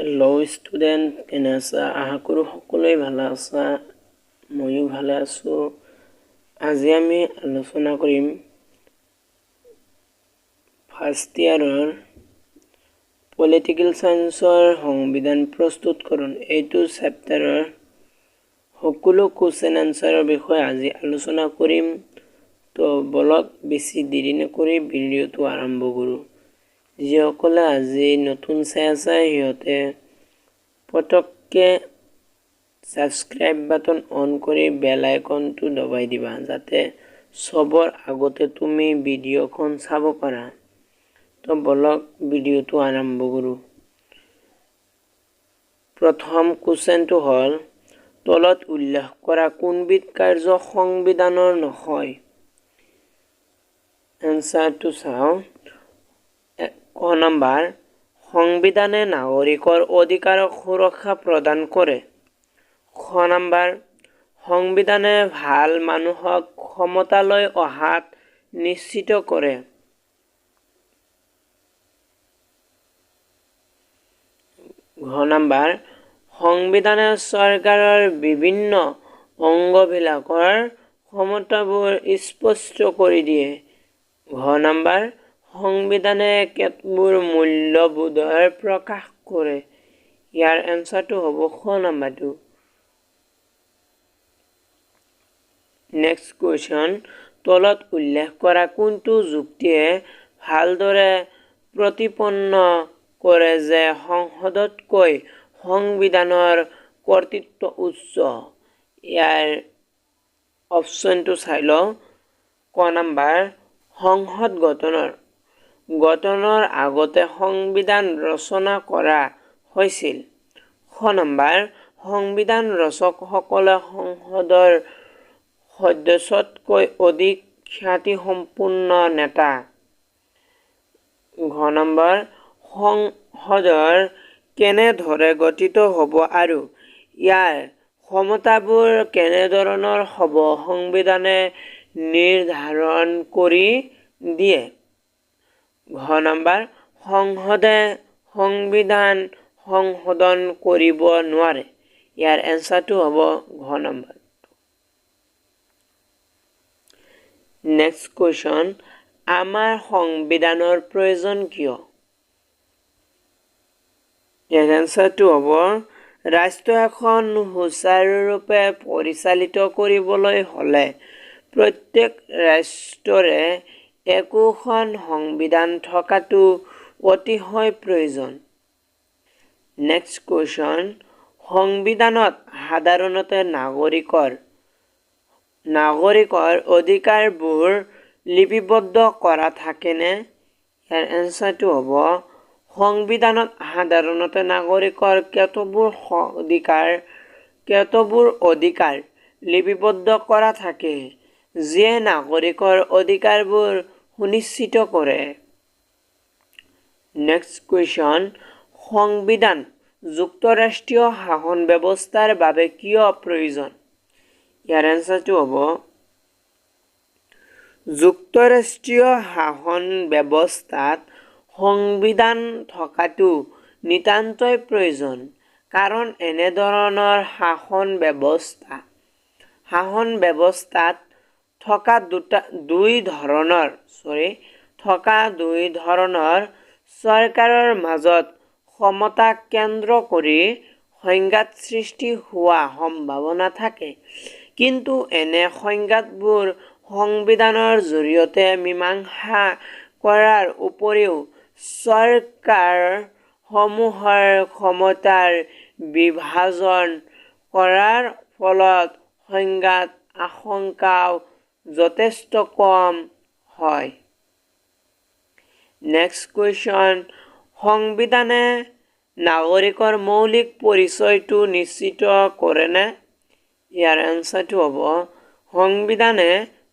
Hello' student, কেনে আছা? আশা কৰোঁ সকলোৱে ভালে আছা। ময়ো ভালে আছোঁ। আজি আমি আলোচনা কৰিম ফাৰ্ষ্ট ইয়াৰৰ পলিটিকেল ছায়েন্সৰ সংবিধান প্ৰস্তুতকৰণ এইটো চেপ্টাৰৰ সকলো কুৱেশ্যন এনচাৰৰ বিষয়ে আজি আলোচনা কৰিম। তো বলক বেছি দেৰি নকৰি ভিডিঅ'টো আৰম্ভ কৰোঁ। যিসকলে আজি নতুন চাই আছে সিহঁতে পটককৈ ছাবস্ক্ৰাইব বাটন অন কৰি বেল আইকনটো দবাই দিবা, যাতে চবৰ আগতে তুমি ভিডিঅ'খন চাব পাৰা। তো বলক ভিডিঅ'টো আৰম্ভ কৰোঁ। প্ৰথম কুৱেশ্যনটো হ'ল, তলত উল্লেখ কৰা কোনবিধ কাৰ্য সংবিধানৰ নহয়? এনচাৰটো চাওঁ। ক নম্বৰ, সংবিধানে নাগৰিকৰ অধিকাৰক সুৰক্ষা প্ৰদান কৰে। খ নম্বৰ, সংবিধানে ভাল মানুহক ক্ষমতালৈ অহাত নিশ্চিত কৰে। ঘ নম্বৰ, সংবিধানে চৰকাৰৰ বিভিন্ন অংগবিলাকৰ ক্ষমতাবোৰ স্পষ্ট কৰি দিয়ে। ঘ নম্বৰ, সংবিধানে কেতবোৰ মূল্যবোধৰ প্ৰকাশ কৰে। ইয়াৰ এনচাৰটো হ'ব খ নম্বৰটো। নেক্সট কুৱেশ্যন, তলত উল্লেখ কৰা কোনটো যুক্তিয়ে ভালদৰে প্ৰতিপন্ন কৰে যে সংসদতকৈ সংবিধানৰ কৰ্তৃত্ব উচ্চ? ইয়াৰ অপশ্যনটো চাই লওঁ। ক নম্বৰ, সংসদ গঠনৰ আগতে সংবিধান ৰচনা কৰা হৈছিল। খ নম্বৰ, সংবিধান ৰচকসকলে সংসদৰ সদস্যতকৈ অধিক খ্যাতিসম্পন্ন নেতা। ঘ নম্বৰ, সংসদৰ কেনেদৰে গঠিত হ'ব আৰু ইয়াৰ ক্ষমতাবোৰ কেনেধৰণৰ হ'ব সংবিধানে নিৰ্ধাৰণ কৰি দিয়ে। ঘ নম্বৰ, সংসদে সংবিধান সংশোধন কৰিব নোৱাৰে। ইয়াৰ এনচাৰটো হ'ব ঘ নম্বৰ। নেক্সট কুৱেশ্যন, আমাৰ সংবিধানৰ প্ৰয়োজন কিয়? ইয়াৰ এনচাৰটো হ'ব, ৰাষ্ট্ৰ এখন সুচাৰুৰূপে পৰিচালিত কৰিবলৈ হ'লে প্ৰত্যেক ৰাষ্ট্ৰৰে একোখন সংবিধান থকাটো অতিশয় প্ৰয়োজন। নেক্সট কুৱেশ্যন, সংবিধানত সাধাৰণতে নাগৰিকৰ অধিকাৰবোৰ লিপিবদ্ধ কৰা থাকেনে? ইয়াৰ এনচাৰটো হ'ব, সংবিধানত সাধাৰণতে নাগৰিকৰ কেতবোৰ অধিকাৰ লিপিবদ্ধ কৰা থাকে, যিয়ে নাগৰিকৰ অধিকাৰবোৰ সুনিশ্চিত কৰে। নেক্সট কুৱেশ্যন, সংবিধান যুক্তৰাষ্ট্ৰীয় শাসন ব্যৱস্থাৰ বাবে কিয় প্ৰয়োজন? ইয়াৰ এনচাৰটো হ'ব, যুক্তৰাষ্ট্ৰীয় শাসন ব্যৱস্থাত সংবিধান থকাটো নিতান্তই প্ৰয়োজন। কাৰণ এনেধৰণৰ শাসন ব্যৱস্থাত থকা দুই ধৰণৰ চৰকাৰৰ মাজত ক্ষমতা কেন্দ্ৰ কৰি সংঘাত সৃষ্টি হোৱাৰ সম্ভাৱনা থাকে। কিন্তু এনে সংঘাতবোৰ সংবিধানৰ জৰিয়তে মীমাংসা কৰাৰ উপৰিও চৰকাৰসমূহৰ ক্ষমতাৰ বিভাজন কৰাৰ ফলত সংঘাত আশংকাও যথেষ্ট কম হয়। নেক্সট কুৱেশ্যন, সংবিধানে নাগৰিকৰ মৌলিক পৰিচয়টো নিশ্চিত কৰেনে? ইয়াৰ এনচাৰটো হ'ব, সংবিধানে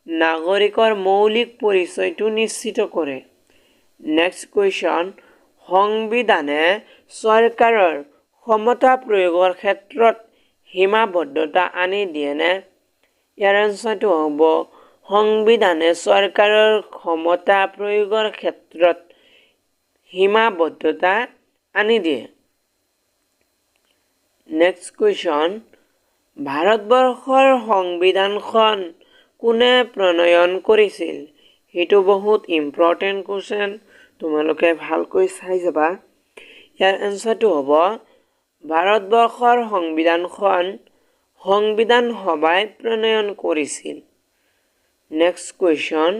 নাগৰিকৰ মৌলিক পৰিচয়টো নিশ্চিত কৰে। নেক্সট কুৱেশ্যন, সংবিধানে চৰকাৰৰ ক্ষমতা প্ৰয়োগৰ ক্ষেত্ৰত সীমাবদ্ধতা আনি দিয়েনে? ইয়াৰ এনচাৰটো হ'ব, সংবিধানে চৰকাৰৰ ক্ষমতা প্ৰয়োগৰ ক্ষেত্ৰত সীমাবদ্ধতা আনি দিয়ে। নেক্সট কুৱেশ্যন, ভাৰতবৰ্ষৰ সংবিধানখন কোনে প্ৰণয়ন কৰিছিল? সেইটো বহুত ইম্পৰ্টেণ্ট কুৱেশ্যন, তোমালোকে ভালকৈ চাই যাবা। ইয়াৰ এনচাৰটো হ'ব ভাৰতবৰ্ষৰ সংবিধানখন সংবিধান সভাই প্ৰণয়ন কৰিছিল। নেক্সট কুৱেশ্যন,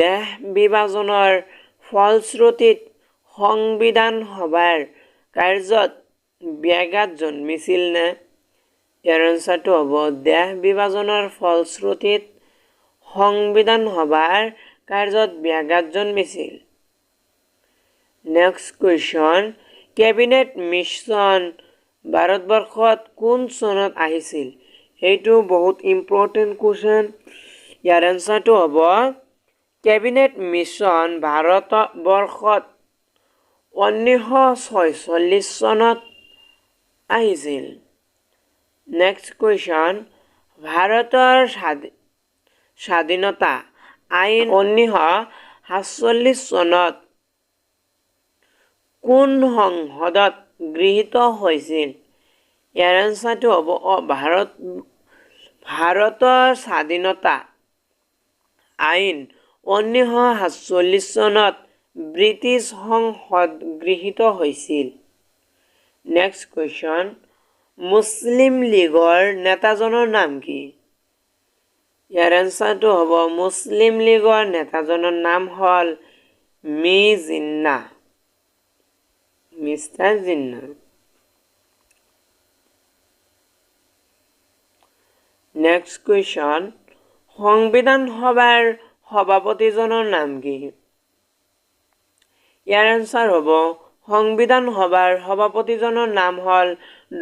দেশ বিভাজনৰ ফলশ্ৰুতিত সংবিধান সভাৰ কাৰ্যত ব্যাঘাত জন্মিছিল নে? ইয়াৰ এনচাৰটো হ'ব দেশ বিভাজনৰ ফলশ্ৰুতিত সংবিধান সভাৰ কাৰ্যত ব্যাঘাত জন্মিছিল। নেক্সট কুৱেশ্যন, কেবিনেট মিছন ভাৰতবৰ্ষত কোন চনত আহিছিল? এইটো বহুত ইম্পৰ্টেণ্ট কুৱেশ্যন। ইয়াৰ এনচাৰটো হ'ব কেবিনেট মিছন ভাৰতবৰ্ষত 1946 চনত আহিছিল। নেক্সট কুৱেশ্যন, ভাৰতৰ স্বাধীনতা আইন 1947 চনত কোন সংসদত গৃহীত হৈছিল? ইয়াৰ এনচাৰটো হ'ব ভাৰতৰ স্বাধীনতা আইন 1947 চনত ব্ৰিটিছ সংসদ গৃহীত হৈছিল। নেক্সট কুৱেশ্যন, মুছলিম লীগৰ নেতাজনৰ নাম কি? ইয়াৰ এনচাৰটো হ'ব মুছলিম লীগৰ নেতাজনৰ নাম হ'ল মিষ্টাৰ জিন্না। নেক্সট কুৱেশ্যন, সংবিধান সভাৰ সভাপতিজনৰ নাম কি? ইয়াৰ এনচাৰ হ'ব সংবিধান সভাৰ সভাপতিজনৰ নাম হ'ল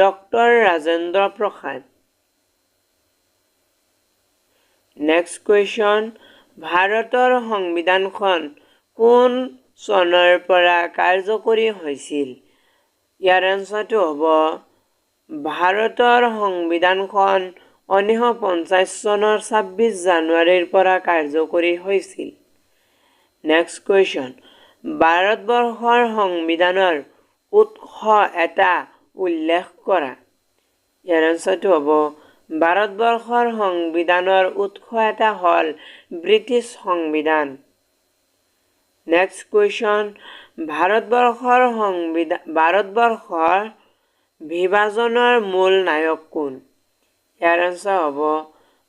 doctor Rajendra Prasad. Next question, ভাৰতৰ সংবিধানখন কোন চনৰ পৰা কাৰ্যকৰী হৈছিল? ইয়াৰ এনচাৰটো হ'ব ভাৰতৰ সংবিধানখন 1950 চনৰ 26 জানুৱাৰীৰ পৰা কাৰ্যকৰী হৈছিল। নেক্সট কুৱেশ্যন, ভাৰতবৰ্ষৰ সংবিধানৰ উৎস এটা উল্লেখ কৰা। ইয়াৰ এনচাৰটো হ'ব ভাৰতবৰ্ষৰ সংবিধানৰ উৎস এটা হ'ল ব্ৰিটিছ সংবিধান। নেক্সট কুৱেশ্যন, ভাৰতবৰ্ষৰ বিভাজনৰ মূল নায়ক কোন? ইয়াৰ এনচাৰ হ'ব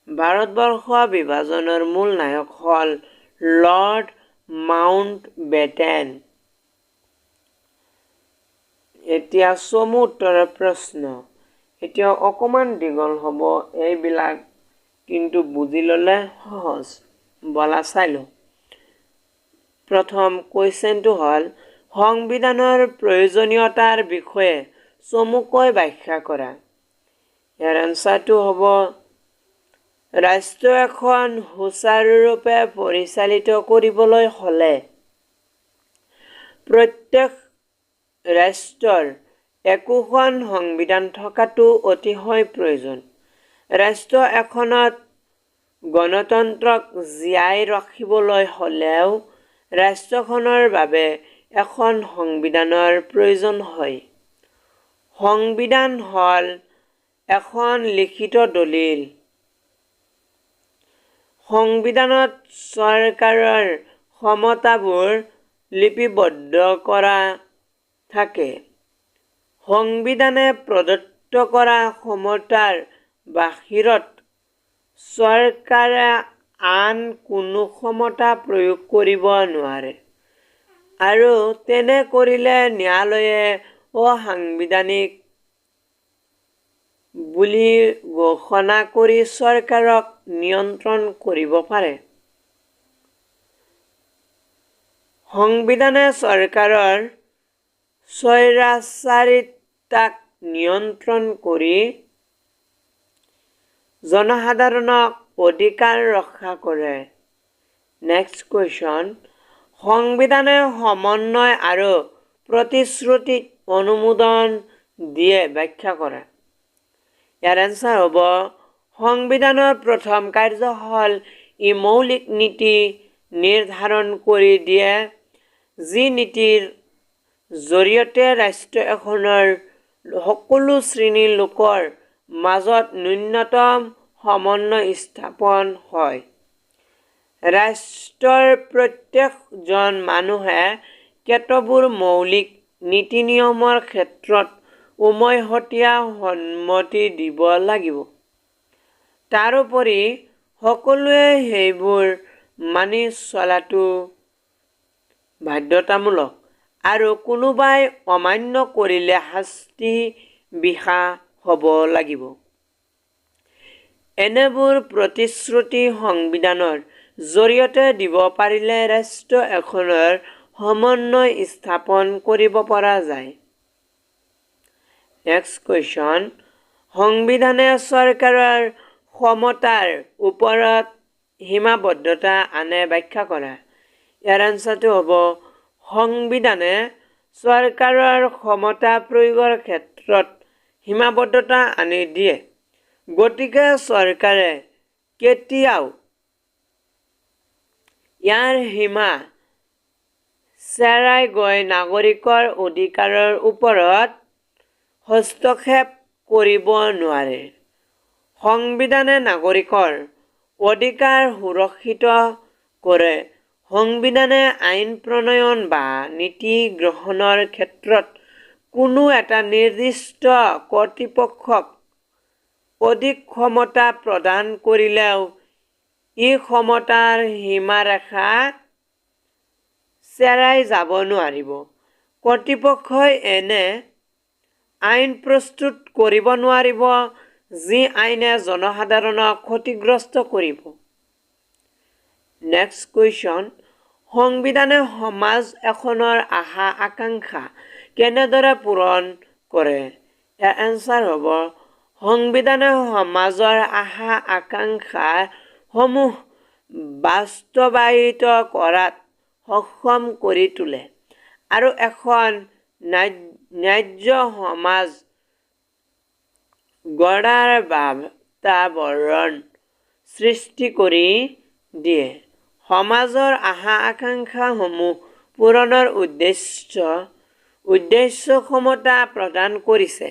ভাৰতবৰ্ষ বিভাজনৰ মূল নায়ক হ'ল লৰ্ড মাউণ্টবেটেন। এতিয়া চমু উত্তৰৰ প্ৰশ্ন। এতিয়া অকণমান দীঘল হ'ব এইবিলাক, কিন্তু বুজি ল'লে সহজ। বলা চাই লওঁ। প্ৰথম কুৱেশ্যনটো হ'ল সংবিধানৰ প্ৰয়োজনীয়তাৰ বিষয়ে চমুকৈ ব্যাখ্যা কৰা। ইয়াৰ এনচাৰটো হ'ব ৰাষ্ট্ৰ এখন সুচাৰুৰূপে পৰিচালিত কৰিবলৈ হ'লে প্ৰত্যেক ৰাষ্ট্ৰৰ একোখন সংবিধান থকাটো অতিশয় প্ৰয়োজন। ৰাষ্ট্ৰ এখনত গণতন্ত্ৰক জীয়াই ৰাখিবলৈ হ'লেও ৰাষ্ট্ৰখনৰ বাবে এখন সংবিধানৰ প্ৰয়োজন হয়। সংবিধান হ'ল এখন লিখিত দলিল। সংবিধানত চৰকাৰৰ ক্ষমতাবোৰ লিপিবদ্ধ কৰা থাকে। সংবিধানে প্ৰদত্ত কৰা ক্ষমতাৰ বাহিৰত চৰকাৰে আন কোনো ক্ষমতা প্ৰয়োগ কৰিব নোৱাৰে, আৰু তেনে কৰিলে ন্যায়ালয়ে অসাংবিধানিক বুলি ঘোষণা কৰি চৰকাৰক নিয়ন্ত্ৰণ কৰিব পাৰে। সংবিধানে চৰকাৰৰ স্বৈৰাচাৰিতাক নিয়ন্ত্ৰণ কৰি জনসাধাৰণক অধিকাৰ ৰক্ষা কৰে। নেক্সট কুৱেশ্যন, সংবিধানে সমন্বয় আৰু প্ৰতিশ্ৰুতিক অনুমোদন দিয়ে, ব্যাখ্যা কৰা। ইয়াৰ এনচাৰ হ'ব সংবিধানৰ প্ৰথম কাৰ্য হ'ল ই মৌলিক নীতি নিৰ্ধাৰণ কৰি দিয়ে, যি নীতিৰ জৰিয়তে ৰাষ্ট্ৰ এখনৰ সকলো শ্ৰেণীৰ লোকৰ মাজত ন্যূনতম সমন্বয় স্থাপন হয়। ৰাষ্ট্ৰৰ প্ৰত্যেকজন মানুহে কেতবোৰ মৌলিক নীতি নিয়মৰ ক্ষেত্ৰত উমৈহতীয়া সন্মতি দিব লাগিব। তাৰোপৰি সকলোৱে সেইবোৰ মানি চলাটো বাধ্যতামূলক আৰু কোনোবাই অমান্য কৰিলে শাস্তি বিহা হ'ব লাগিব। এনেবোৰ প্ৰতিশ্ৰুতি সংবিধানৰ জৰিয়তে দিব পাৰিলে ৰাষ্ট্ৰ এখনৰ সমন্বয় স্থাপন কৰিব পৰা যায়। নেক্সট কুৱেশ্যন, সংবিধানে চৰকাৰৰ ক্ষমতাৰ ওপৰত সীমাবদ্ধতা আনে ব্যাখ্যা কৰা। ইয়াৰ এনচাৰটো হ'ব সংবিধানে চৰকাৰৰ ক্ষমতা প্ৰয়োগৰ ক্ষেত্ৰত সীমাবদ্ধতা আনি দিয়ে। গতিকে চৰকাৰে কেতিয়াও ইয়াৰ সীমা চেৰাই গৈ নাগৰিকৰ অধিকাৰৰ ওপৰত হস্তক্ষেপ কৰিব নোৱাৰে। সংবিধানে নাগৰিকৰ অধিকাৰ সুৰক্ষিত কৰে। সংবিধানে আইন প্ৰণয়ন বা নীতি গ্ৰহণৰ ক্ষেত্ৰত কোনো এটা নিৰ্দিষ্ট কৰ্তৃপক্ষক অধিক ক্ষমতা প্ৰদান কৰিলেও ই ক্ষমতাৰ সীমাৰেখা চেৰাই যাব নোৱাৰিব। কৰ্তৃপক্ষই এনে আইন প্ৰস্তুত কৰিব নোৱাৰিব যি আইনে জনসাধাৰণক ক্ষতিগ্ৰস্ত কৰিব। নেক্সট কুৱেশ্যন, সংবিধানে সমাজ এখনৰ আশা আকাংক্ষা কেনেদৰে পূৰণ কৰে? ইয়াৰ এনচাৰ হ'ব সংবিধানে সমাজৰ আশা আকাংক্ষা সমূহ বাস্তৱায়িত কৰাত সক্ষম কৰি তোলে আৰু এখন ন্যায্য সমাজ গঢ়াৰ বাতাবৰণ সৃষ্টি কৰি দিয়ে। সমাজৰ আশা আকাংক্ষাসমূহ পূৰণৰ উদ্দেশ্য ক্ষমতা প্ৰদান কৰিছে,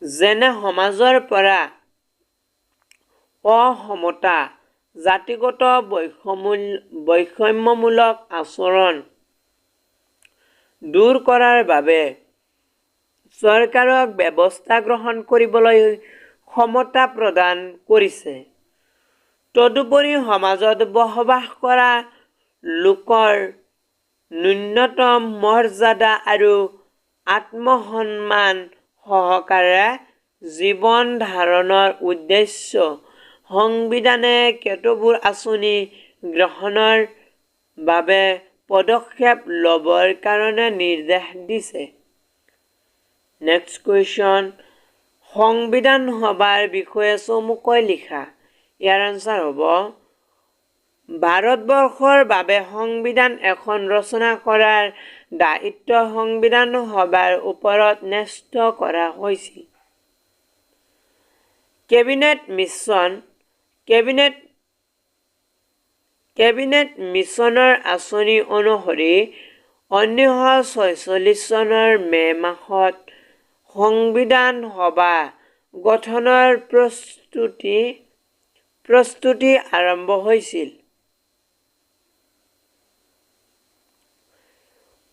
যেনে সমাজৰ পৰা অসমতা, জাতিগত বৈষম্যমূলক আচৰণ দূৰ কৰাৰ বাবে চৰকাৰক ব্যৱস্থা গ্ৰহণ কৰিবলৈ ক্ষমতা প্ৰদান কৰিছে। তদুপৰি সমাজত বসবাস কৰা লোকৰ ন্যূনতম মৰ্যাদা আৰু আত্মসন্মান সহকাৰে জীৱন ধাৰণৰ উদ্দেশ্য সংবিধানে কেতবোৰ আঁচনি গ্ৰহণৰ বাবে পদক্ষেপ ল'বৰ কাৰণে নিৰ্দেশ দিছে। নেক্সট কুৱেশ্যন, সংবিধান সভাৰ বিষয়ে চমুকৈ লিখা। ইয়াৰ এনচাৰ হ'ব ভাৰতবৰ্ষৰ বাবে সংবিধান এখন ৰচনা কৰাৰ দায়িত্ব সংবিধান সভাৰ ওপৰত ন্যস্ত কৰা হৈছিল। কেবিনেট মিছনৰ আঁচনি অনুসৰি 1946 চনৰ মে' মাহত সংবিধান সভা গঠনৰ প্ৰস্তুতি আৰম্ভ হৈছিল।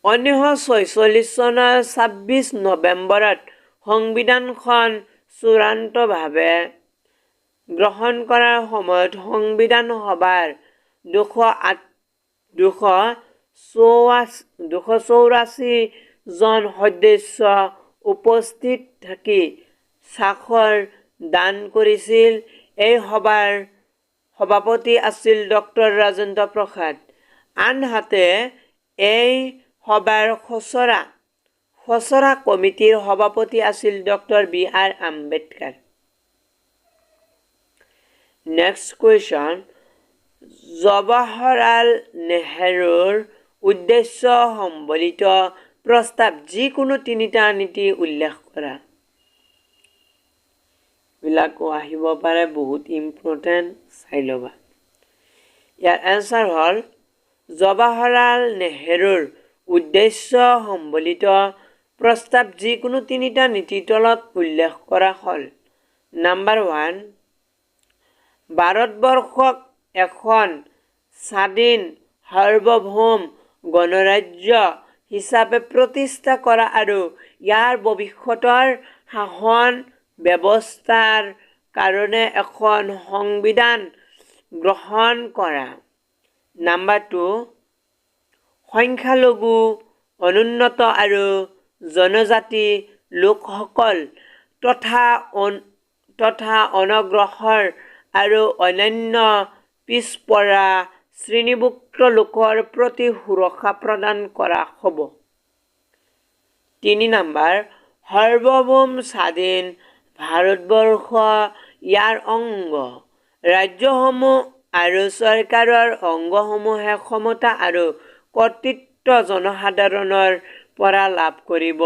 1946 চনৰ 26 নৱেম্বৰত সংবিধানখন চূড়ান্তভাৱে গ্ৰহণ কৰাৰ সময়ত সংবিধান সভাৰ 284 জন সদস্য উপস্থিত থাকি স্বাক্ষৰ দান কৰিছিল। এই সভাৰ সভাপতি আছিল ডক্টৰ ৰাজেন্দ্ৰ প্ৰসাদ। আনহাতে এই সভাৰ খচৰা কমিটিৰ সভাপতি আছিল doctor BR. Ambedkar. Next question, Jawaharlal নেহৰুৰ উদ্দেশ্য সম্বলিত প্ৰস্তাৱ যিকোনো তিনিটা নীতি উল্লেখ কৰা। বিলাকো আহিব পাৰে, বহুত ইম্পৰ্টেণ্ট, চাই ল'বা। ইয়াৰ এনচাৰ হ'ল জৱাহৰলাল নেহৰুৰ উদ্দেশ্য সম্বলিত প্ৰস্তাৱ যিকোনো তিনিটা নীতিৰ তলত উল্লেখ কৰা হ'ল। নাম্বাৰ 1, ভাৰতবৰ্ষক এখন স্বাধীন সাৰ্বভৌম গণৰাজ্য হিচাপে প্ৰতিষ্ঠা কৰা আৰু ইয়াৰ ভৱিষ্যতৰ শাসন ব্যৱস্থাৰ কাৰণে এখন সংবিধান গ্ৰহণ কৰা। নাম্বাৰ 2, সংখ্যালঘু, অনুন্নত আৰু জনজাতি লোকসকল তথা অনগ্ৰসৰ আৰু অন্যান্য পিছপৰা শ্ৰেণীভুক্ত লোকৰ প্ৰতি সুৰক্ষা প্ৰদান কৰা হ'ব। 3 নম্বৰ, সাৰ্বভৌম স্বাধীন ভাৰতবৰ্ষ ইয়াৰ অংগ ৰাজ্যসমূহ আৰু চৰকাৰৰ অংগসমূহে ক্ষমতা আৰু কৰ্তৃত্ব জনসাধাৰণৰ পৰা লাভ কৰিব।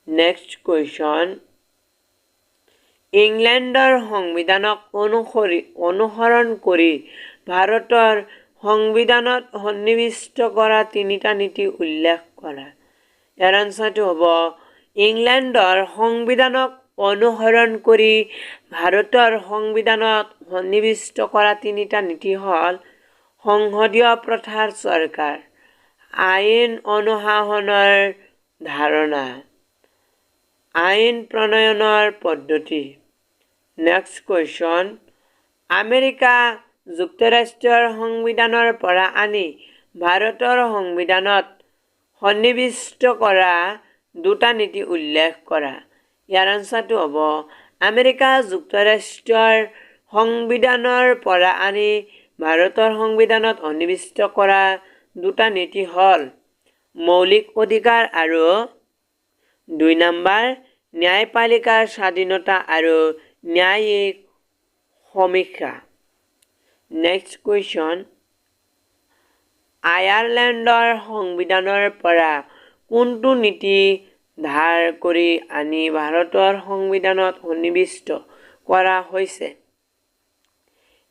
নেক্সট কুৱেশ্যন, ইংলেণ্ডৰ সংবিধানক অনুসৰণ কৰি ভাৰতৰ সংবিধানত সন্নিৱিষ্ট কৰা তিনিটা নীতি উল্লেখ কৰা। ইয়াৰ আনচাৰটো হ'ব ইংলেণ্ডৰ সংবিধানক অনুসৰণ কৰি ভাৰতৰ সংবিধানত সন্নিৱিষ্ট কৰা তিনিটা নীতি হ'ল সংসদীয় প্ৰথাৰ চৰকাৰ, আইন অনুশাসনৰ ধাৰণা, আইন প্ৰণয়নৰ পদ্ধতি। নেক্সট কুৱেশ্যন, আমেৰিকা যুক্তৰাষ্ট্ৰৰ সংবিধানৰ পৰা আনি ভাৰতৰ সংবিধানত সন্নিৱিষ্ট কৰা দুটা নীতি উল্লেখ কৰা। ইয়াৰ আনচাৰটো হ'ব আমেৰিকা যুক্তৰাষ্ট্ৰৰ সংবিধানৰ পৰা আনি ভাৰতৰ সংবিধানত সন্নিৱিষ্ট কৰা দুটা নীতি হ'ল মৌলিক অধিকাৰ আৰু 2 নম্বৰ, ন্যায়পালিকাৰ স্বাধীনতা আৰু ন্যায়িক সমীক্ষা। নেক্সট কুৱেশ্যন, আয়াৰলেণ্ডৰ সংবিধানৰ পৰা কোনটো নীতি ধাৰ কৰি আনি ভাৰতৰ সংবিধানত সন্নিৱিষ্ট কৰা হৈছে?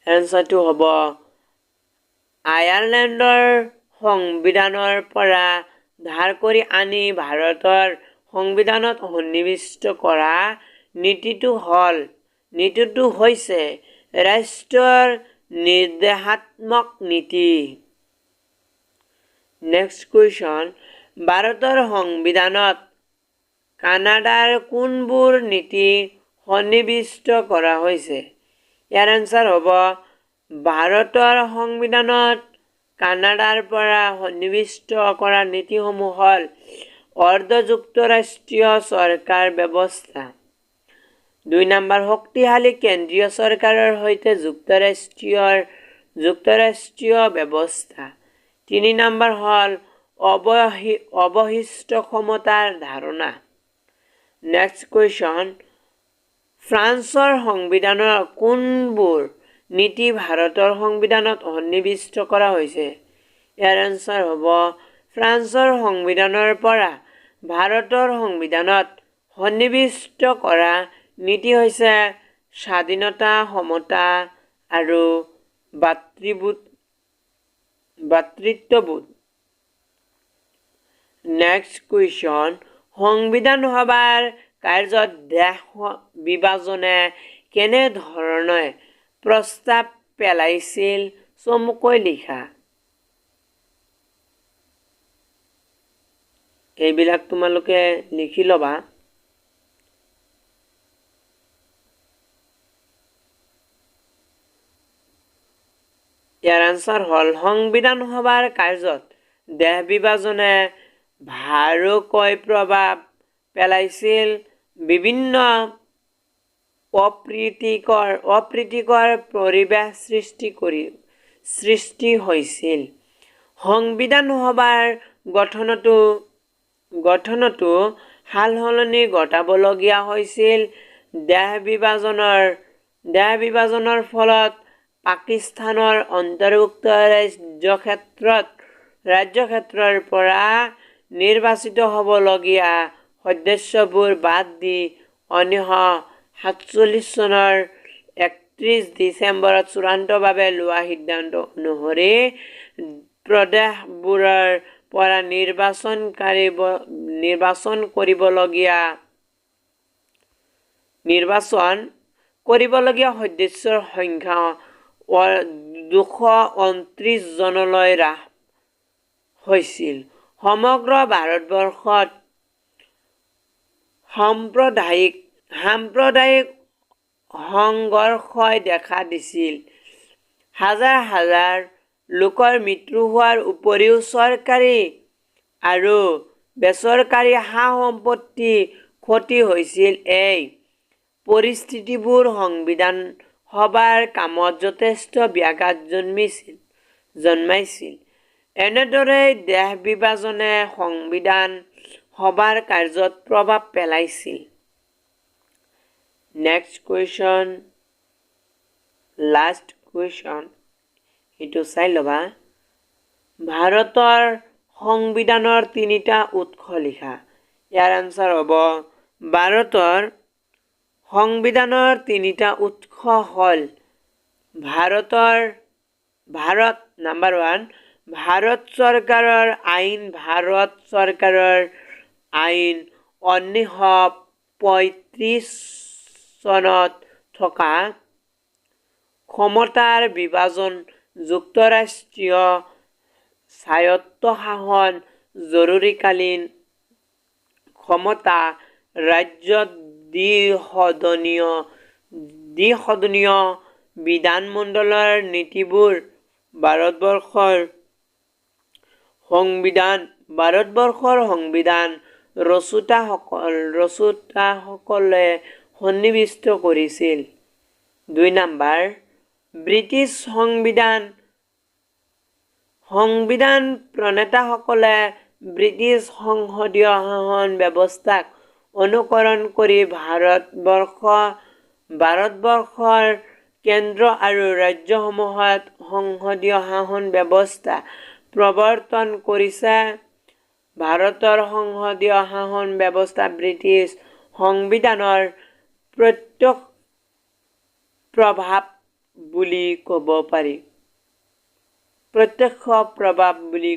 এনচাৰটো হ'ব আয়াৰলেণ্ডৰ সংবিধানৰ পৰা ধাৰ কৰি আনি ভাৰতৰ সংবিধানত সন্নিৱিষ্ট কৰা নীতিটো হৈছে ৰাষ্ট্ৰৰ নিৰ্দেশাত্মক নীতি। নেক্সট কুৱেশ্যন, ভাৰতৰ সংবিধানত কানাডাৰ কোনবোৰ নীতি সন্নিৱিষ্ট কৰা হৈছে? ইয়াৰ আনচাৰ হ'ব ভাৰতৰ সংবিধানত কানাডাৰ পৰা সন্নিৱিষ্ট কৰা নীতিসমূহ হ'ল অৰ্ধ যুক্তৰাষ্ট্ৰীয় চৰকাৰ ব্যৱস্থা, 2 নম্বৰ, শক্তিশালী কেন্দ্ৰীয় চৰকাৰৰ সৈতে যুক্তৰাষ্ট্ৰীয় ব্যৱস্থা, 3 নম্বৰ হ'ল অৱশিষ্ট ক্ষমতাৰ ধাৰণা। নেক্সট কুৱেশ্যন, ফ্ৰান্সৰ সংবিধানৰ কোনবোৰ নীতি ভাৰতৰ সংবিধানত সন্নিৱিষ্ট কৰা হৈছে? ইয়াৰ আনচাৰ হ'ব ফ্ৰান্সৰ সংবিধানৰ পৰা ভাৰতৰ সংবিধানত সন্নিৱিষ্ট কৰা নীতি হৈছে স্বাধীনতা, সমতা আৰু ভাতৃত্ববোধ। নেক্সট কুৱেশ্যন, সংবিধান সভাৰ কাৰ্যত দেশ বিভাজনে কেনেধৰণে প্ৰস্তাৱ পেলাইছিল? চমুকৈ লিখা। এইবিলাক তোমালোকে লিখি ল'বা। ইয়াৰ আনচাৰ হ'ল সংবিধান সভাৰ কাৰ্যত দেশ বিভাজনে ভাৰুকৈ প্ৰভাৱ পেলাইছিল। বিভিন্ন অপ্ৰীতিকৰ পৰিৱেশ সৃষ্টি হৈছিল। সংবিধান সভাৰ গঠনতো সালসলনি ঘটাবলগীয়া হৈছিল। দেশ বিভাজনৰ ফলত পাকিস্তানৰ অন্তৰ্ভুক্ত ৰাজ্যক্ষেত্ৰৰ পৰা নিৰ্বাচিত হ'বলগীয়া সদস্যবোৰ বাদ দি 1947 চনৰ 31 ডিচেম্বৰত চূড়ান্তভাৱে লোৱা সিদ্ধান্ত অনুসৰি প্ৰদেশবোৰৰ পৰা নিৰ্বাচন কৰিবলগীয়া সদস্যৰ সংখ্যা 229 জনলৈ হ্ৰাস হৈছিল। সমগ্ৰ ভাৰতবৰ্ষত সাম্প্ৰদায়িক সংঘৰ্ষই দেখা দিছিল। হাজাৰ হাজাৰ লোকৰ মৃত্যু হোৱাৰ উপৰিও চৰকাৰী আৰু বেচৰকাৰী সা-সম্পত্তি ক্ষতি হৈছিল। এই পৰিস্থিতিবোৰ সংবিধান সভাৰ কামত যথেষ্ট ব্যাঘাত জন্মাইছিল। এনেদৰে দেশ বিভাজনে সংবিধান সভাৰ কাৰ্যত প্ৰভাৱ পেলাইছিল। নেক্সট কুৱেশ্যন, লাষ্ট কুৱেশ্যন, এইটো চাই ল'বা। ভাৰতৰ সংবিধানৰ তিনিটা উৎস লিখা। ইয়াৰ আনসাৰ হ'ব ভাৰতৰ সংবিধানৰ তিনিটা উৎস হ'ল নাম্বাৰ 1 ভাৰত চৰকাৰৰ আইন, ভাৰত চৰকাৰৰ আইন 1935 চনত থকা ক্ষমতাৰ বিভাজন, যুক্তৰাষ্ট্ৰীয় স্বায়ত্তশাসন, জৰুৰীকালীন ক্ষমতা, ৰাজ্যত দ্বিসদনীয় বিধানমণ্ডলৰ নীতিবোৰ, ভাৰতবৰ্ষৰ সংবিধান ৰচোতাসকলে সন্নিৱিষ্ট কৰিছিল। 2 নম্বৰ ব্ৰিটিছ সংবিধান প্ৰণেতাসকলে ব্ৰিটিছ সংসদীয় শাসন ব্যৱস্থাক অনুকৰণ কৰি ভাৰতবৰ্ষৰ কেন্দ্ৰ আৰু ৰাজ্যসমূহত সংসদীয় শাসন ব্যৱস্থা প্ৰৱৰ্তন কৰিছে। ভাৰতৰ সংসদীয় শাসন ব্যৱস্থা ব্ৰিটিছ সংবিধানৰ প্ৰত্যক্ষ প্ৰভাৱ বুলি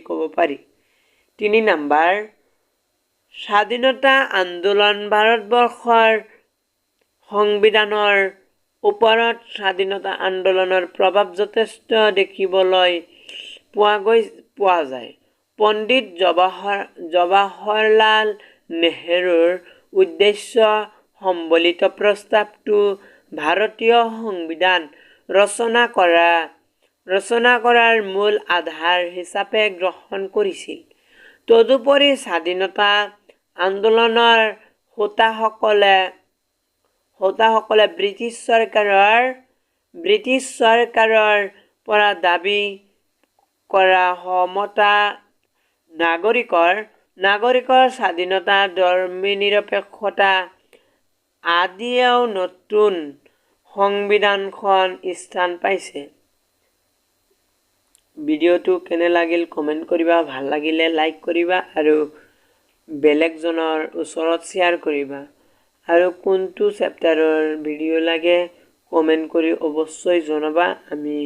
ক'ব পাৰি। 3 নম্বৰ স্বাধীনতা আন্দোলন। ভাৰতবৰ্ষৰ সংবিধানৰ ওপৰত স্বাধীনতা আন্দোলনৰ প্ৰভাৱ যথেষ্ট দেখিবলৈ পোৱা যায়। পণ্ডিত জৱাহৰলাল নেহৰুৰ উদ্দেশ্য সম্বলিত প্ৰস্তাৱটো ভাৰতীয় সংবিধান ৰচনা কৰাৰ মূল আধাৰ হিচাপে গ্ৰহণ কৰিছিল। তদুপৰি স্বাধীনতা আন্দোলনৰ হোতাসকলে ব্ৰিটিছ চৰকাৰৰ পৰা দাবী কৰা সমতা, নাগৰিকৰ স্বাধীনতা, ধৰ্মনিৰপেক্ষতা আদিয়েও নতুন সংবিধানখন স্থান পাইছে। ভিডিঅ'টো কেনে লাগিল কমেণ্ট কৰিবা, ভাল লাগিলে লাইক কৰিবা আৰু বেলেগজনৰ ওচৰত শ্বেয়াৰ কৰিবা। আৰু কোনটো চেপ্টাৰৰ ভিডিঅ' লাগে কমেণ্ট কৰি অৱশ্যই জনাবা। আমি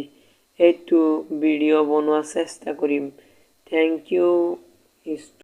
এইটো ভিডিঅ' বনোৱাৰ চেষ্টা কৰিম। Thank U.